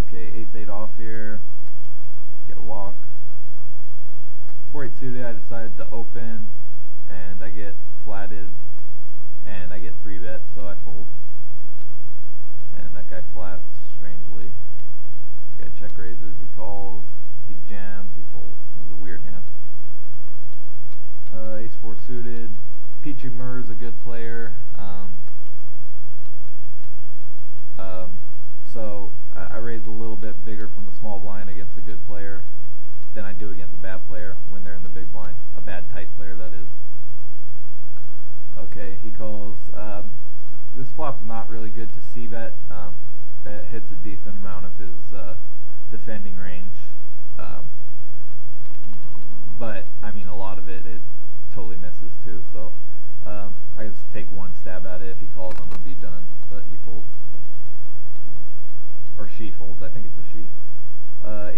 Okay, ace-8 off here. Get a walk. 4-8 suited, I decided to open, and I get flatted, and I get 3-bet, so I fold. And that guy flats, strangely. This guy check raises, he calls, he jams, he folds. It was a weird hand. Ace-4 suited. Peachy Murr is a good player. So I raise a little bit bigger from the small blind against a good player than I do against a bad player when they're in the big blind. A bad tight player, that is. Okay, he calls. This flop's not really good to c-bet. It hits a decent amount of his defending range. But, I mean, a lot of it totally misses too. So I just take one stab at it. If he calls, I'm going to be done. But he folds. Or she folds. I think it's a she.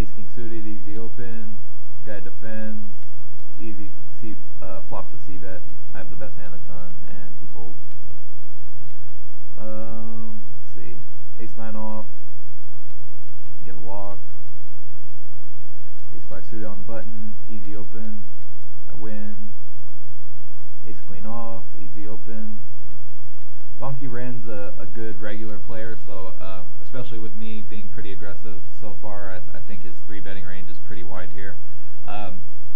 Ace-King suited, easy open. Guy defends. Easy flop to c-bet. I have the best hand a ton, and he folds. Let's see. Ace-9 off. Get a walk. Ace-5 suited on the button. Easy open. I win. Ace-Queen off. Easy open. Donkey Ren's a good regular player, so especially with me being pretty aggressive so far, I think his 3-betting range is pretty wide here.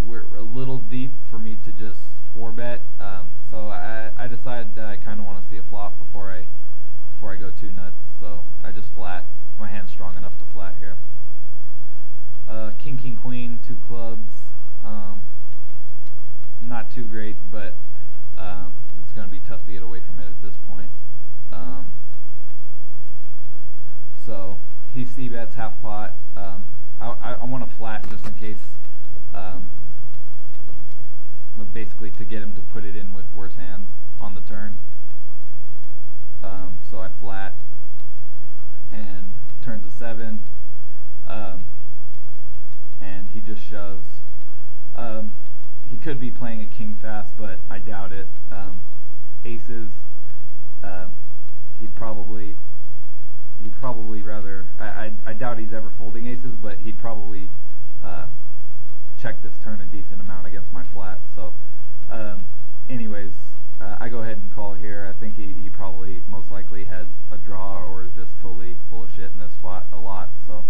We're a little deep for me to just 4-bet, so I decided that I kind of want to see a flop before I go too nuts. So I just flat. My hand's strong enough to flat here. King, King, Queen, 2 clubs. Not too great, but it's going to be tough to get away from it at this point. So he c-bets half pot. I want to flat just in case, basically to get him to put it in with worse hands on the turn. So I flat, and turns a 7, and he just shoves. He could be playing a king fast, but I doubt it. Aces, he'd probably rather, I doubt he's ever folding aces, but he'd probably check this turn a decent amount against my flat. So anyways, I go ahead and call here. I think he probably most likely has a draw or is just totally full of shit in this spot a lot. So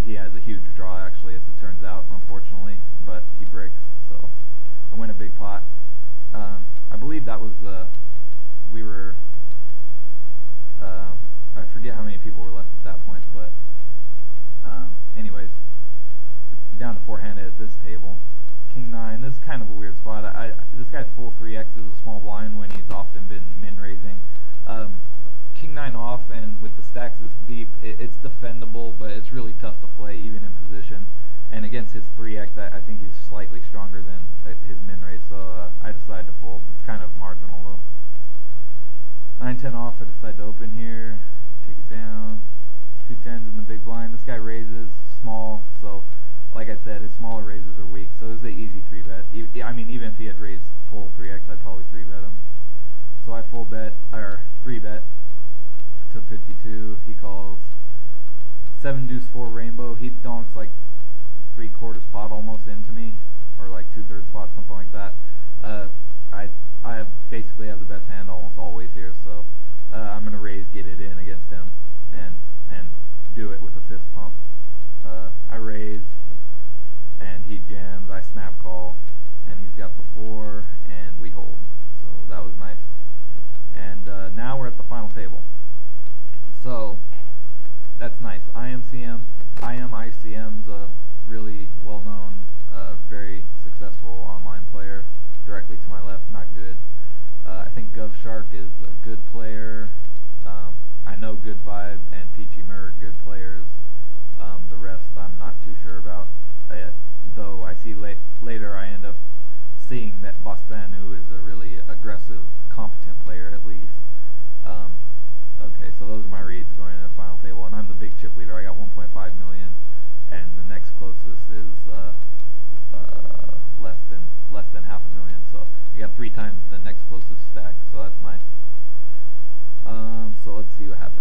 he has a huge draw actually, as it turns out, unfortunately, but he bricks, so I win a big pot. I believe that was we were I forget how many people were left at that point, but anyways, down to 4-handed at this table. King 9, this is kind of a weird spot. This guy's full 3x is a small blind when he's often been min raising. King 9 off, and with the stacks this deep, it's defendable, but it's really tough to play even in position. And against his 3x, I think he's slightly stronger than his min raise, so I decided to fold. It's kind of marginal though. 9-10 off, I decide to open here, take it down. 2 10s in the big blind. This guy raises small, so like I said, his smaller raises are weak, so this is an easy 3-bet. I mean, even if he had raised full 3x, I'd probably 3-bet him. So I full bet, or 3-bet to 52. He calls 7 deuce 4 rainbow. He donks like 3/4 pot almost into me, or like 2/3 pot, something like that. I basically have the best hand almost always here, so I'm gonna raise, get it in against him, and do it with a fist pump. I raise, and he jams. I snap call, and he's got the 4, and we hold. So that was nice. And now we're at the final table. So that's nice. IMICM's a really well-known, very successful online player. Directly to my left, not good. I think GovShark is a good player. I know Good Vibe and Peachy Murr are good players. The rest I'm not too sure about. Though I see later I end up seeing that Bostanu is a really aggressive, competent player at least. Okay, so those are my reads going into the final table, and I'm the big chip leader. I got 1.5 million, and the next closest is less than half a million. So I got 3 times the next closest stack, so that's nice. So let's see what happens.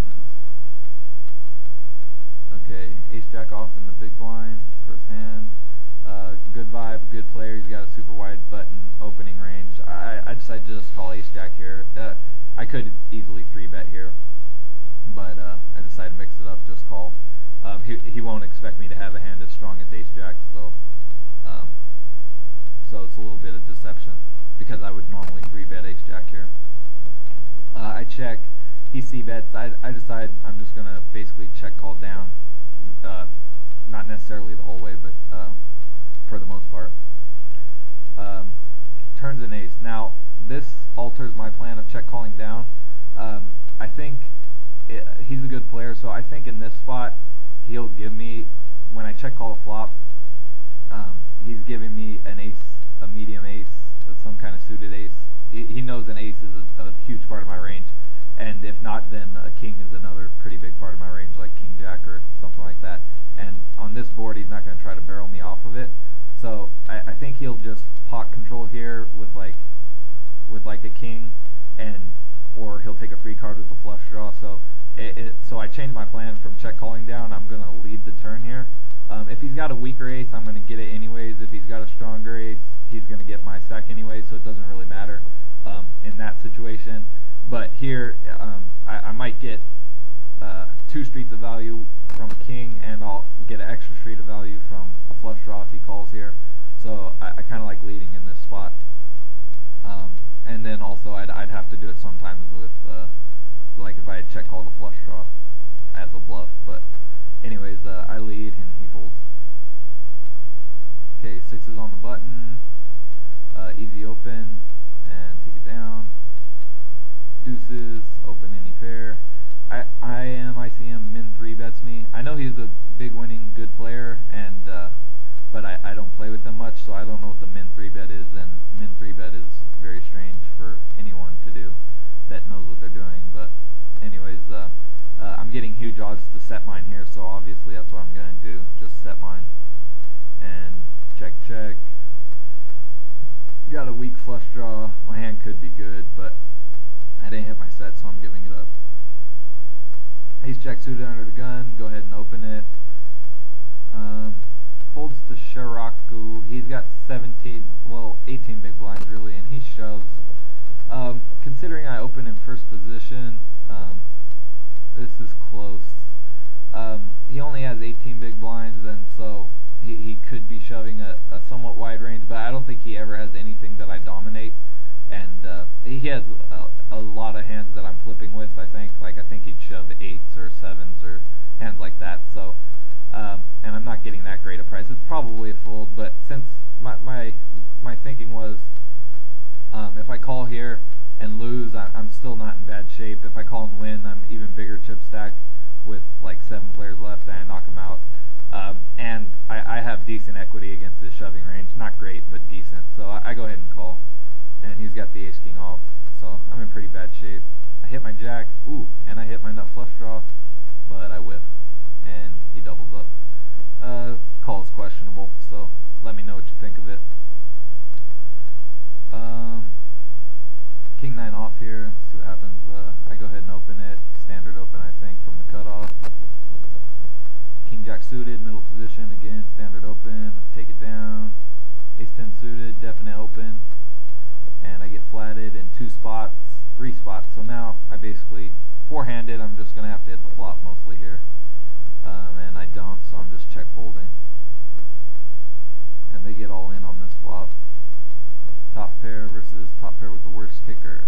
Okay, ace jack off in the big blind, first hand. Good vibe, good player. He's got a super wide button, opening range. I decided to just call ace jack here. I could easily 3-bet here, but I decided to mix it up, just call. He won't expect me to have a hand as strong as ace jack, so it's a little bit of deception, because I would normally 3-bet ace jack here. I check, he c-bets. I decide I'm just going to basically check call down, not necessarily the whole way, but for the most part. Turns an ace. Now this alters my plan of check calling down. I think he's a good player, so I think in this spot he'll give me, when I check call a flop, he's giving me an ace, a medium ace, some kind of suited ace. He knows an ace is a huge part of my range, and if not, then a king is another pretty big part of my range, like king jack or something like that. And on this board he's not going to try to barrel me off of it, so I think he'll just pot control here with like a king, or he'll take a free card with a flush draw. So I changed my plan from check calling down. I'm going to lead the turn here. If he's got a weaker ace, I'm going to get it anyways. If he's got a stronger ace, he's going to get my stack anyway, so it doesn't really matter in that situation. But here, I might get 2 streets of value from a king, and I'll get an extra street of value from a flush draw if he calls here. So I kind of like leading in this spot. And then also I'd have to do it sometimes with like if I had check called a flush draw as a bluff. But anyways, I lead and he folds. Okay, 6s on the button, easy open and take it down. Deuces, open any pair. ICM min 3-bets me. I know he's a big winning good player, and but I don't play with him much, so I don't know what the min 3-bet is, and min 3-bet is very strange for anyone to do that knows what they're doing. But anyways, I'm getting huge odds to set mine here, so obviously that's what I'm going to do, just set mine. And check, check. Got a weak flush draw. My hand could be good, but I didn't hit my set, so I'm giving it up. Ace jack suited under the gun, go ahead and open it. Folds to Shiraku. He's got 18 big blinds really, and he shoves. Considering I open in first position, this is close. He only has 18 big blinds, and so he could be shoving a somewhat wide range, but I don't think he ever has anything that I dominate. And he has a lot of hands that I'm flipping with, I think. Like, I think he'd shove 8s or 7s or hands like that. So, and I'm not getting that great a price. It's probably a fold, but since my thinking was, if I call here and lose, I'm still not in bad shape. If I call and win, I'm even bigger chip stack with like 7 players left, and I knock him out. And I have decent equity against his shoving range. Not great, but decent. So I go ahead and call. And he's got the ace-king off, so I'm in pretty bad shape. I hit my jack, and I hit my nut flush draw, but I whiff, and he doubles up. Call is questionable, so let me know what you think of it. King 9 off here, see what happens. I go ahead and open it, standard open I think from the cutoff. King jack suited, middle position, again, standard open, take it down. Ace 10 suited, definite open. And I get flatted in 2 spots, 3 spots. So now I basically, 4-handed, I'm just going to have to hit the flop mostly here. And I don't, so I'm just check folding. And they get all in on this flop. Top pair versus top pair with the worst kicker.